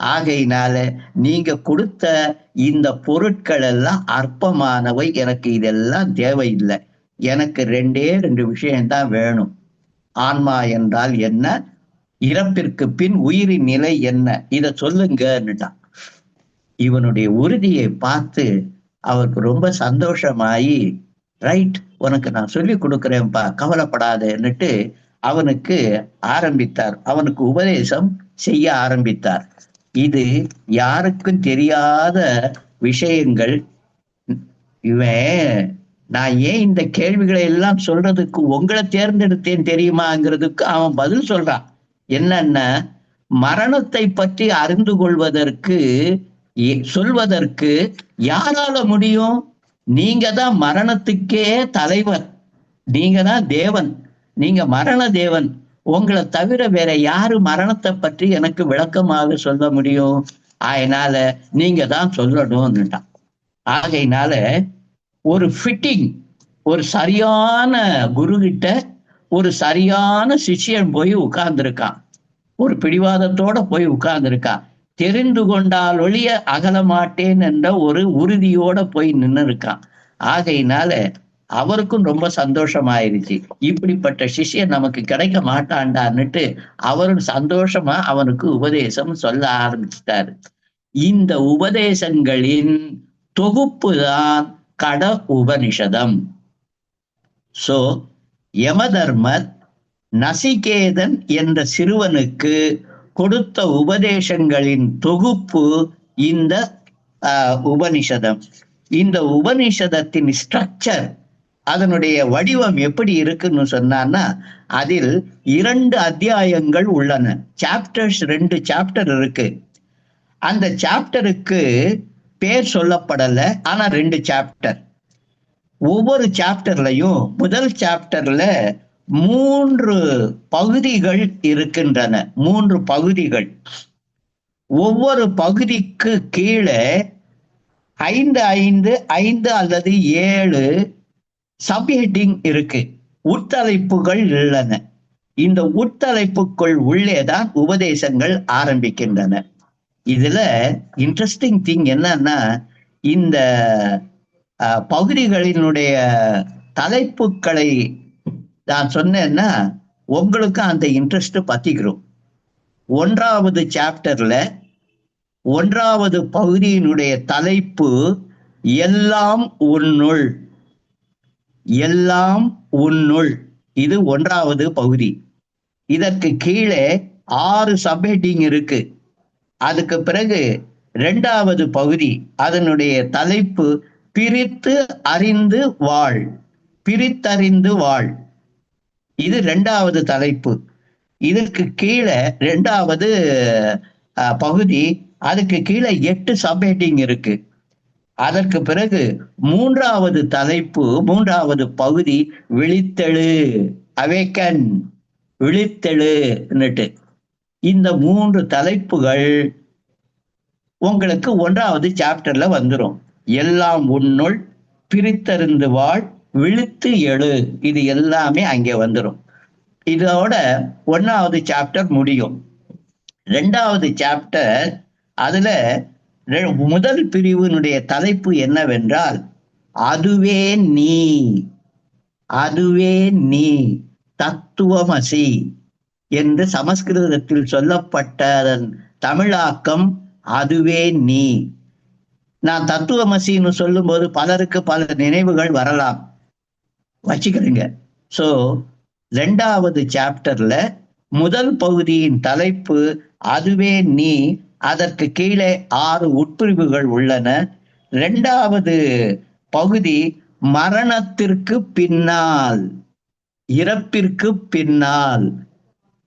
ஆகையினால நீங்க கொடுத்த இந்த பொருட்கள் எல்லாம் அற்பமானவை, எனக்கு இதெல்லாம் தேவையில்லை. எனக்கு 2 விஷயம்தான் வேணும். ஆன்மா என்றால் என்ன, இறப்பிற்கு பின் உயிரின் நிலை என்ன, இத சொல்லுங்கன்னுட்டான். இவனுடைய உறுதியை பார்த்து அவருக்கு ரொம்ப சந்தோஷமாயி, ரைட், உனக்கு நான் சொல்லி கொடுக்குறேன்ப்பா, கவலைப்படாதேன்னுட்டு அவனுக்கு ஆரம்பித்தார். அவனுக்கு உபதேசம் செய்ய ஆரம்பித்தார். இது யாருக்கும் தெரியாத விஷயங்கள். இவன், நான் ஏன் இந்த கேள்விகளை எல்லாம் சொல்றதுக்கு உங்களை தேர்ந்தெடுத்தேன் தெரியுமாங்கிறதுக்கு அவன் பதில் சொல்றான். என்னன்னா, மரணத்தை பற்றி அறிந்து கொள்வதற்கு, சொல்வதற்கு யாரால முடியும்? நீங்க தான் மரணத்துக்கே தலைவர், நீங்க தான் தேவன், நீங்க மரண தேவன். உங்களை தவிர வேற யாரு மரணத்தை பற்றி எனக்கு விளக்கமாக சொல்ல முடியும்? அதனால நீங்க தான் சொல்லணும்னுட்டான். ஆகையினால ஒரு ஃபிட்டிங், ஒரு சரியான குரு கிட்ட ஒரு சரியான சிஷ்யன் போய் உட்கார்ந்துருக்கான். ஒரு பிடிவாதத்தோட போய் உட்கார்ந்துருக்கான். தெரிந்து கொண்டால் ஒழிய அகல மாட்டேன் என்ற ஒரு உறுதியோட போய் நின்று இருக்கான். ஆகையினால அவருக்கும் ரொம்ப சந்தோஷமாயிருச்சு. இப்படிப்பட்ட சிஷ்யன் நமக்கு கிடைக்க மாட்டான்டான்னுட்டு அவரும் சந்தோஷமா அவனுக்கு உபதேசம் சொல்ல ஆரம்பிச்சிட்டாரு. இந்த உபதேசங்களின் தொகுப்பு தான் கட உபனிஷதம். சோ யமதர்மர் நசிகேதன் என்ற சிறுவனுக்கு கொடுத்த உபதேசங்களின் தொகுப்பு இந்த உபனிஷதம். இந்த உபனிஷதத்தின் ஸ்ட்ரக்சர், அதனுடைய வடிவம் எப்படி இருக்குன்னு சொன்னான்னா, அதில் 2 அத்தியாயங்கள் உள்ளன. சாப்டர்ஸ், 2 சாப்டர் இருக்கு. அந்த சாப்டருக்கு பேர் சொல்லப்படல, ஆனா 2 சாப்டர். ஒவ்வொரு சாப்டர்லையும் முதல் சாப்டர்ல 3 பகுதிகள் இருக்கின்றன. 3 பகுதிகள். ஒவ்வொரு பகுதிக்கு கீழே 5 அல்லது 7 சப்ஹெட்டிங் இருக்கு, உட்தலைப்புகள் உள்ளன. இந்த உட்தலைப்புக்குள் உள்ளேதான் உபதேசங்கள் ஆரம்பிக்கின்றன. இதுல இன்ட்ரெஸ்டிங் திங் என்னன்னா, இந்த பகுதிகளினுடைய தலைப்புகளை நான் சொன்னேன்னா உங்களுக்கு அந்த இன்ட்ரெஸ்ட் பத்திக்கிறோம். 1வது சாப்டர்ல 1வது பகுதியினுடைய தலைப்பு எல்லாம் உன்னுள். எல்லாம் உன்னுள், இது 1வது பகுதி. இதற்கு கீழே 6 சப்ஹெட்டிங் இருக்கு. அதுக்கு பிறகு 2வது பகுதி, அதனுடைய தலைப்பு பிரித்து அறிந்து வாழ். பிரித்தறிந்து வாழ், இது 2வது தலைப்பு. இதற்கு கீழே 2வது பகுதி, அதுக்கு கீழே 8 சப்ஹெட்டிங் இருக்கு. அதற்கு பிறகு மூன்றாவது பகுதி விழித்தெழு, அவேக்கன், விழித்தெழுன்னுட்டு. இந்த 3 தலைப்புகள் உங்களுக்கு 1வது சாப்டர்ல வந்துடும். எல்லாம் உன்னுள், பிரித்தறிந்து வாழ், விழித்து எழு, இது எல்லாமே அங்கே வந்துடும். இதோட 1வது சாப்டர் முடியும். 2வது சாப்டர், அதுல முதல் பிரிவினுடைய தலைப்பு என்னவென்றால் அதுவே நீ, அதுவே நீ, தத்துவமசி என்று சமஸ்கிருதத்தில் சொல்லப்பட்டதன் தமிழாக்கம் அதுவே நீ. நான் தத்துவமசின்னு சொல்லும் போது பலருக்கு பல நினைவுகள் வரலாம், வச்சுக்கிறீங்க. சோ 2வது சாப்டர்ல முதல் பகுதியின் தலைப்பு அதுவே நீ, அதற்கு கீழே 6 உட்பிரிவுகள் உள்ளன. 2வது பகுதி மரணத்திற்கு பின்னால், இறப்பிற்கு பின்னால்,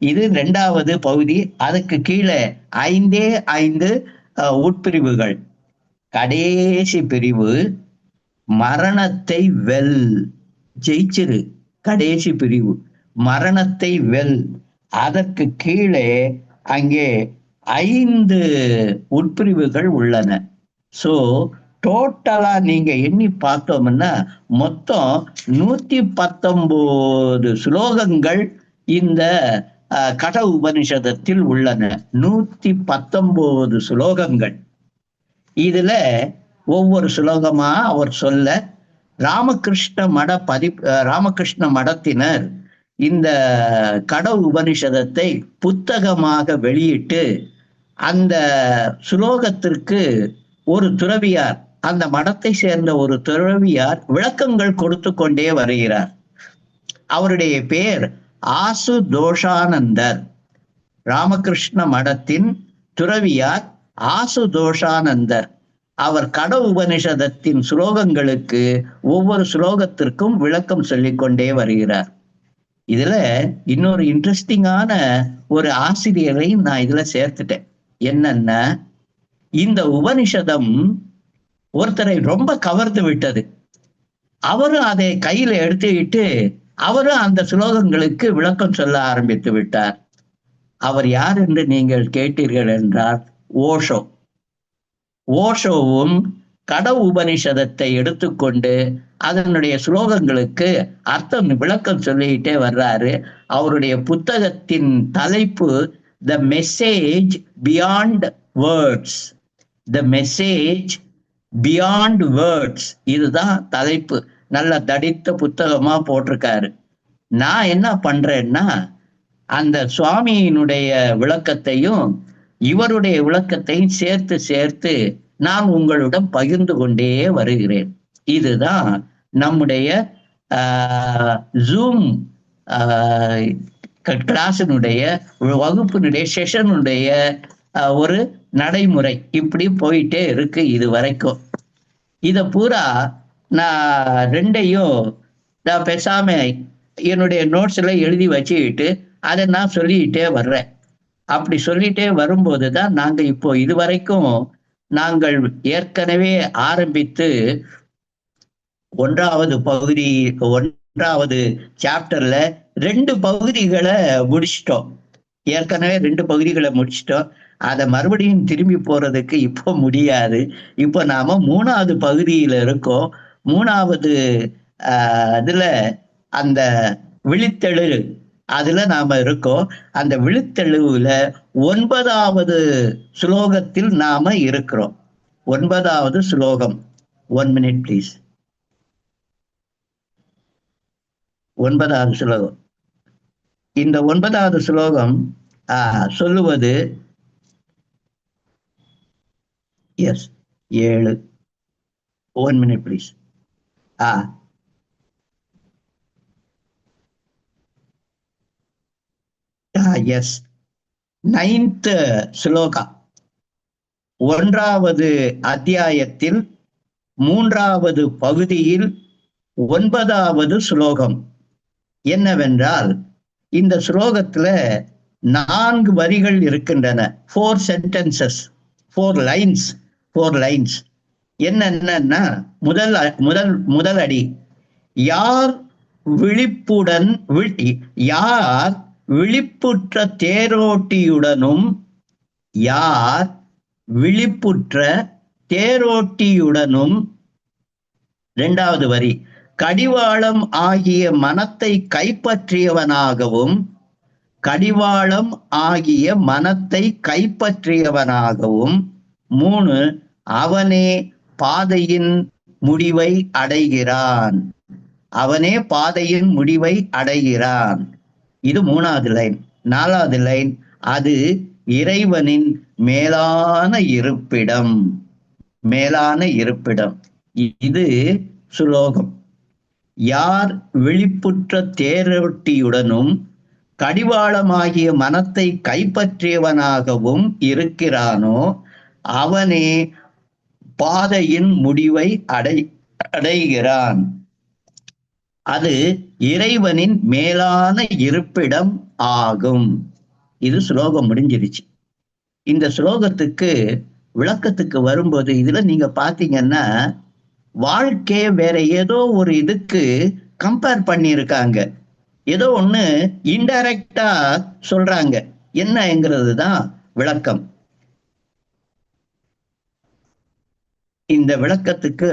இது 2வது பகுதி. அதுக்கு கீழே 5 உட்பிரிவுகள். கடைசி பிரிவு மரணத்தை வெல், ஜெயிச்சிரு, கடைசி பிரிவு மரணத்தை வெல். அதற்கு கீழே அங்கே 5 உட்பிரிவுகள் உள்ளன. சோ டோட்டலா நீங்க எண்ணி பார்த்தோம்னா மொத்தம் 119 ஸ்லோகங்கள் இந்த கட உபனிஷதத்தில் உள்ளன. 119 ஸ்லோகங்கள். இதுல ஒவ்வொரு ஸ்லோகமா அவர் சொல்ல, ராமகிருஷ்ண மடத்தினர் இந்த கட உபனிஷதத்தை புத்தகமாக வெளியிட்டு அந்த சுலோகத்திற்கு ஒரு துறவியார், அந்த மடத்தை சேர்ந்த ஒரு துறவியார் விளக்கங்கள் கொடுத்து கொண்டே வருகிறார். அவருடைய பேர் ஆசுதோஷானந்தர். ராமகிருஷ்ண மடத்தின் துறவியார் ஆசுதோஷானந்தர். அவர் கட உபனிஷதத்தின் சுலோகங்களுக்கு ஒவ்வொரு சுலோகத்திற்கும் விளக்கம் சொல்லிக் கொண்டே வருகிறார். இதுல இன்னொரு இன்ட்ரெஸ்டிங்கான ஒரு ஆசிரியரை நான் இதுல சேர்த்துட்டேன். என்னன்னா, இந்த உபனிஷதம் ஒருத்தரை ரொம்ப கவர்ந்து விட்டது. அவரும் அதை கையில எடுத்துக்கிட்டு அவரும் அந்த சுலோகங்களுக்கு விளக்கம் சொல்ல ஆரம்பித்து விட்டார். அவர் யார் என்று நீங்கள் கேட்டீர்கள் என்றால் ஓஷோ. ஓஷோவும் கட உபனிஷதத்தை எடுத்துக்கொண்டு அதனுடைய சுலோகங்களுக்கு அர்த்தம் விளக்கம் சொல்லிக்கிட்டே வர்றாரு. அவருடைய புத்தகத்தின் தலைப்பு the message beyond words. The message beyond words, இதுதான் தலைப்பு. நல்ல தடித்த புத்தகமா போட்டிருக்காரு. நான் என்ன பண்றேன்னா, அந்த சுவாமியினுடைய விளக்கத்தையும் இவருடைய விளக்கத்தையும் சேர்த்து நான் உங்களுடன் பகிர்ந்து கொண்டே வருகிறேன். இதுதான் நம்முடைய ஜூம் கிளாஸினுடைய வகுப்பினுடைய செஷனுடைய ஒரு நடைமுறை. இப்படி போயிட்டே இருக்கு இது வரைக்கும். இத பூரா நான் 2ஐயும் நான் பேசாம என்னுடைய நோட்ஸ்ல எழுதி வச்சுக்கிட்டு அதை நான் சொல்லிக்கிட்டே வர்றேன். அப்படி சொல்லிட்டே வரும்போதுதான் நாங்க இப்போ இதுவரைக்கும் நாங்கள் ஏற்கனவே ஆரம்பித்து 1வது சாப்டர்ல 2 பகுதிகளை முடிச்சிட்டோம். ஏற்கனவே 2 பகுதிகளை முடிச்சிட்டோம். அதை மறுபடியும் திரும்பி போறதுக்கு இப்போ முடியாது. இப்போ நாம 3வது பகுதியில இருக்கோம். 3வது இதுல அந்த விழித்தெழு, அதுல நாம இருக்கோம். அந்த விழித்தெழுவுல 9வது சுலோகத்தில் நாம இருக்கிறோம். 9வது சுலோகம். 1 minute please. 9வது சுலோகம். இந்த 9வது சுலோகம் சொல்லுவது 7. 1 minute please. S, 9th shloka. 1வது அத்தியாயத்தில் 3வது பகுதியில் 9வது ஸ்லோகம். என்னவென்றால், இந்த ஸ்லோகத்துல 4 வரிகள் இருக்கின்றன. 4 sentences, 4 lines. என்னன்னா முதல் முதல் முதல் அடி, யார் விழிப்புடன் யார் விழிப்புற்ற தேரோட்டியுடனும் யார் விழிப்புற்ற தேரோட்டியுடனும். இரண்டாவது வரி, கடிவாளம் ஆகிய மனத்தை கைப்பற்றியவனாகவும் கடிவாளம் ஆகிய மனத்தை கைப்பற்றியவனாகவும். 3, அவனே பாதையின் முடிவை அடைகிறான். அவனே பாதையின் முடிவை அடைகிறான். இது 3வது லைன். 4வது லைன், அது இறைவனின் மேலான இருப்பிடம். மேலான இருப்பிடம். இது சுலோகம். யார் விழிப்புற்ற தேரோட்டியுடனும் கடிவாளமாகிய மனத்தை கைப்பற்றியவனாகவும் இருக்கிறானோ அவனே பாதையின் முடிவை அடைகிறான். அது இறைவனின் மேலான இருப்பிடம் ஆகும். இது ஸ்லோகம் முடிஞ்சிருச்சு. இந்த ஸ்லோகத்துக்கு விளக்கத்துக்கு வரும்போது இதுல நீங்க பாத்தீங்கன்னா வாழ்க்கைய வேற ஏதோ ஒரு இதுக்கு கம்பேர் பண்ணியிருக்காங்க. ஏதோ ஒண்ணு இன்டைரக்டா சொல்றாங்க. என்னங்கிறது தான் விளக்கம். இந்த விளக்கத்துக்கு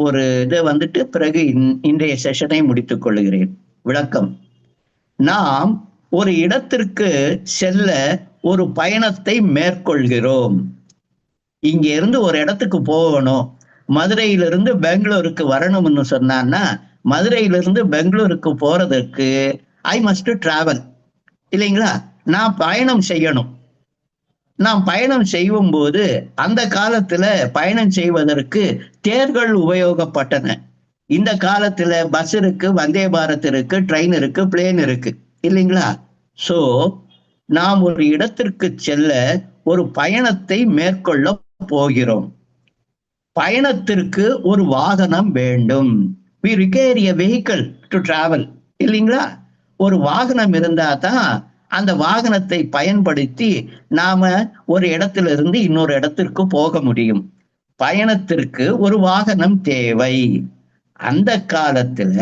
ஒரு இதை வந்துட்டு பிறகு இன்றைய செஷனை முடித்துக் கொள்கிறேன். விளக்கம். நாம் ஒரு இடத்திற்கு செல்ல ஒரு பயணத்தை மேற்கொள்கிறோம். இங்க இருந்து ஒரு இடத்துக்கு போகணும். மதுரையிலிருந்து பெங்களூருக்கு வரணும்னு சொன்னான்னா மதுரையிலிருந்து பெங்களூருக்கு போறதுக்கு ஐ மஸ்ட் டிராவல் இல்லைங்களா? நான் பயணம் செய்யணும். நாம் பயணம் செய்யும் போது அந்த காலத்துல பயணம் செய்வதற்கு தேர்கள் உபயோகப்பட்டன. இந்த காலத்துல பஸ் இருக்கு, வந்தே பாரத் இருக்கு, ட்ரெயின் இருக்கு, பிளேன் இருக்கு இல்லைங்களா? சோ நாம் ஒரு இடத்திற்கு செல்ல ஒரு பயணத்தை மேற்கொள்ள போகிறோம். பயணத்திற்கு ஒரு வாகனம் வேண்டும். we require a vehicle to travel இல்லைங்களா? ஒரு வாகனம் இருந்தா தான் அந்த வாகனத்தை பயன்படுத்தி நாம ஒரு இடத்துல இருந்து இன்னொரு இடத்திற்கு போக முடியும். பயணத்திற்கு ஒரு வாகனம் தேவை. அந்த காலத்துல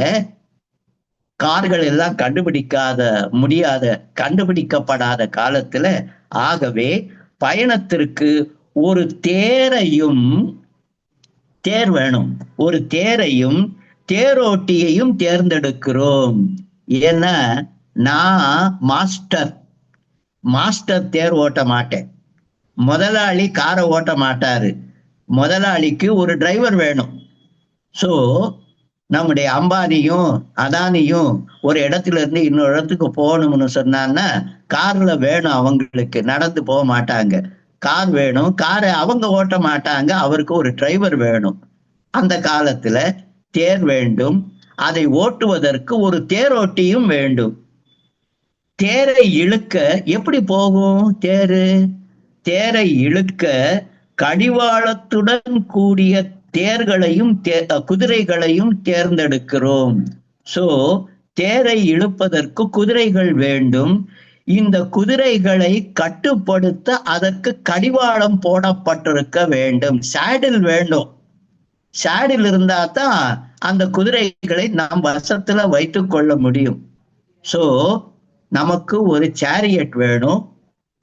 கார்கள் எல்லாம் கண்டுபிடிக்கப்படாத காலத்துல, ஆகவே பயணத்திற்கு ஒரு தேர் வேணும். ஒரு தேரையும் தேரோட்டியையும் தேர்ந்தெடுக்கிறோம். ஏன்னா நான் மாஸ்டர் தேர் ஓட்ட மாட்டேன். முதலாளி காரை ஓட்ட மாட்டாரு. முதலாளிக்கு ஒரு டிரைவர் வேணும். சோ நம்முடைய அம்பானியும் அதானியும் ஒரு இடத்துல இருந்து இன்னொரு இடத்துக்கு போகணும்னு சொன்னான்னா கார்ல வேணும். அவங்களுக்கு நடந்து போக மாட்டாங்க. கார் வேணும். காரை அவங்க ஓட்ட மாட்டாங்க. அவருக்கு ஒரு டிரைவர் வேணும். அந்த காலத்துல தேர் வேண்டும். அதை ஓட்டுவதற்கு ஒரு தேரோட்டியும் வேண்டும். தேரை இழுக்க எப்படி போகும்? தேரை இழுக்க கடிவாளத்துடன் கூடிய தேர்களையும் குதிரைகளையும் தேர்ந்தெடுக்கிறோம். சோ தேரை இழுப்பதற்கு குதிரைகள் வேண்டும். இந்த குதிரைகளை கட்டுப்படுத்த அதற்கு கடிவாளம் போடப்பட்டிருக்க வேண்டும். சாடில் வேண்டும். சாடில் இருந்தா தான் அந்த குதிரைகளை நாம் வசத்துல வைத்துக் கொள்ள முடியும். சோ நமக்கு ஒரு சேரியட் வேணும்.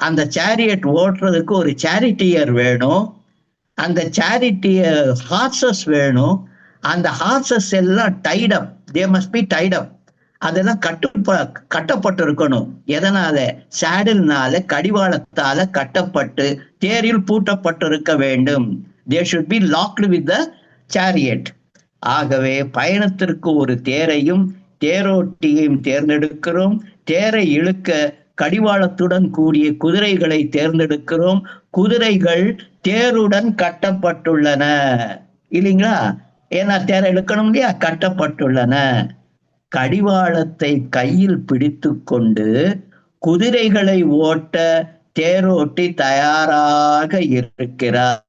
அந்த சேரியட் ஓட்டுறதுக்கு ஒரு சேரிட்டியர் வேணும். அந்த சேரிட்டியர் ஹார்சஸ் வேணும். அந்த ஹார்சஸ் எல்லாம் tied up. They must be tied up. அதெல்லாம் கட்டப்பட்டு இருக்கணும். எதனால? சாடில்னால, கடிவாளத்தால கட்டப்பட்டு தேரில் பூட்டப்பட்டிருக்க வேண்டும். they should be locked with the chariot. ஆகவே பயணத்திற்கு ஒரு தேரையும் தேரோட்டியையும் தேர்ந்தெடுக்கிறோம். தேரை இழுக்க கடிவாளத்துடன் கூடிய குதிரைகளை தேர்ந்தெடுக்கிறோம். குதிரைகள் தேருடன் கட்டப்பட்டுள்ளன இல்லைங்களா? ஏன்னா தேரை இழுக்கணும் இல்லையா? கட்டப்பட்டுள்ளன. கடிவாளத்தை கையில் பிடித்து கொண்டு குதிரைகளை ஓட்ட தேரோட்டி தயாராக இருக்கிறார்.